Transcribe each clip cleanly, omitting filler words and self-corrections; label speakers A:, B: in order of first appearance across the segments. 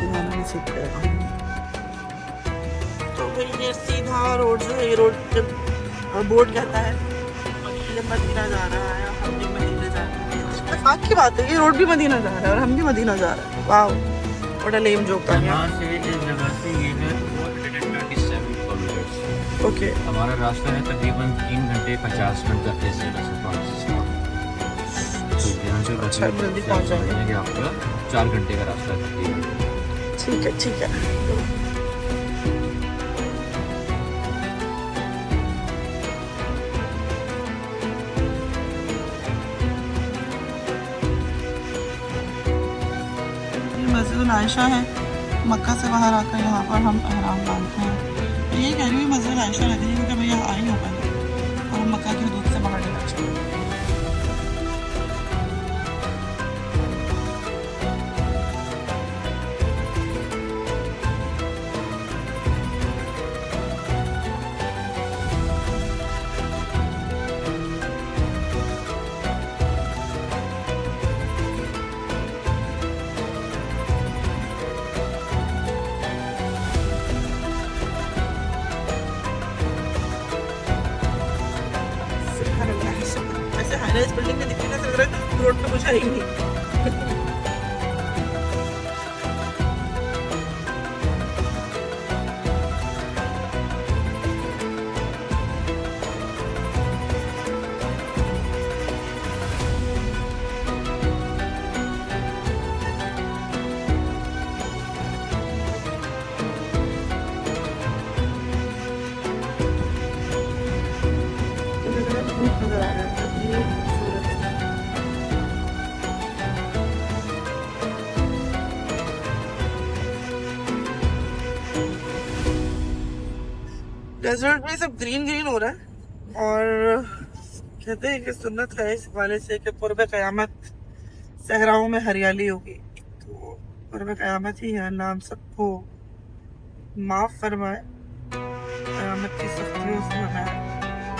A: बनाना भी सीख गया हूँ। तो भाई ये सीधा रोड जो है, ये रोड जब बोर्ड कहता है मदीना जा रहा है, हम भी मदीना जा रहे हैं। इत्तेफाक की बात है, ये रोड भी मदीना जा रहा है और हम भी मदीना जा रहे हैं। वाह, व्हाट अ लेम जोक था।
B: यहाँ से इस जगह से ये है 427 किलोमीटर।
A: ओके,
B: हमारा रास्ता है तकरीबन 3 घंटे 50 मिनट का इस जगह से फ्रांसिस। तो यहाँ से
A: अच्छा, जल्दी पहुँच जाएंगे।
B: आपका 4 घंटे का रास्ता है तकरीबन।
A: ठीक है ठीक है। मस्जिद आयशा है, मक्का से बाहर आकर यहाँ पर हम एहराम बांधते हैं। यही कह रही हूँ मस्जिद आयशा रहती है क्योंकि मैं यहाँ आई हूँ पहले और हम मक्का की हदूद से बाहर नहीं बचे। ऐसे हाई राइज बिल्डिंग में दिखने से लग रहा है रोड पे कुछ है ही नहीं। नजर आ रहा है कितनी खूबसूरत। डेजर्ट में सब ग्रीन ग्रीन हो रहा है और कहते हैं कि सुन्नत है इस हवाले से कि कुर्ब क़यामत सहराओं में हरियाली होगी। तो कुर्ब क़यामत ही है, अल्लाह हम सबको माफ़ फरमाए, क़यामत की सख्तियों से हमें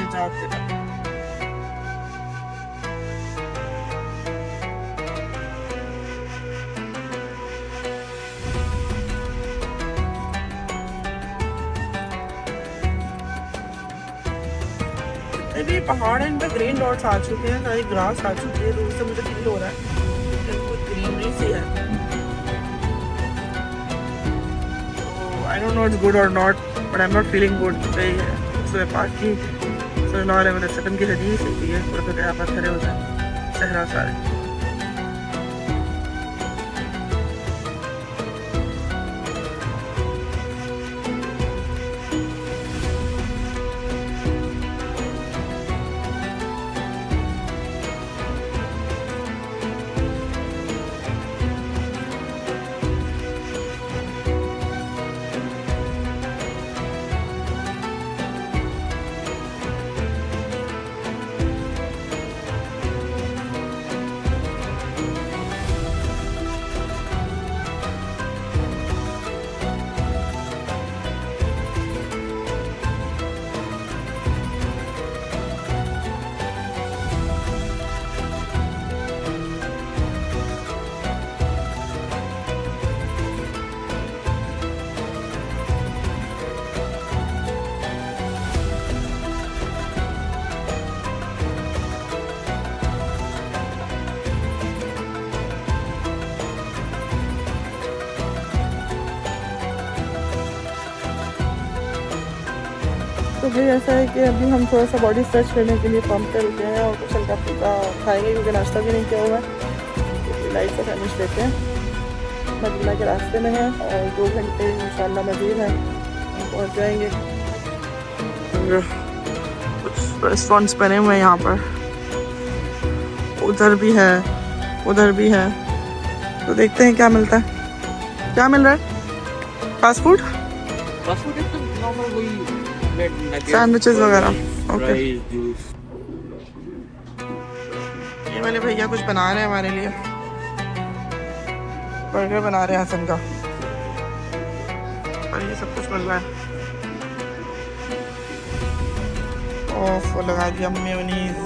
A: निजात दिलाए। अभी पहाड़ इन पे ग्रीन डॉट्स आ चुके हैं, सारी ग्रास आ चुकी है, दूर से मुझे फील हो रहा है कि वो ग्रीनरी सी है। तो I don't know it's good और not, but I am not feeling good. सूरह पाक की सल्लल्लाहु अलैहि वसल्लम की हदीस है, कुर्ब क़यामत खड़े हो जाए सहरा सारे। तो भाई ऐसा है कि अभी हम थोड़ा सा बॉडी स्ट्रेच करने के लिए पंप पे रुके हैं और कुछ हल्का फुल्का खाएंगे क्योंकि नाश्ता भी नहीं किया हुआ है। लाइट सा सैंडविच लेते हैं, मदीना के रास्ते में है और 2 घंटे इंशाल्लाह मज़ीद है, हम पहुँच जाएंगे। कुछ रेस्टोरेंट्स बने हुए हैं यहाँ पर, उधर भी है उधर भी है, तो देखते हैं क्या मिलता है। क्या मिल रहा है? फास्ट फूड
B: एकदम नॉर्मल वही
A: सैंडविचेस वगैरह। ओके, ये वाले भैया कुछ बना रहे हैं हमारे लिए, बर्गर बना रहे हैं हसन का, और ये सब कुछ मिल रहा है। ओफ, लगा दिया मेयोनीज,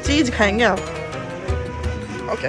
A: चीज खाएंगे आप? Okay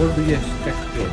B: What do you expect here?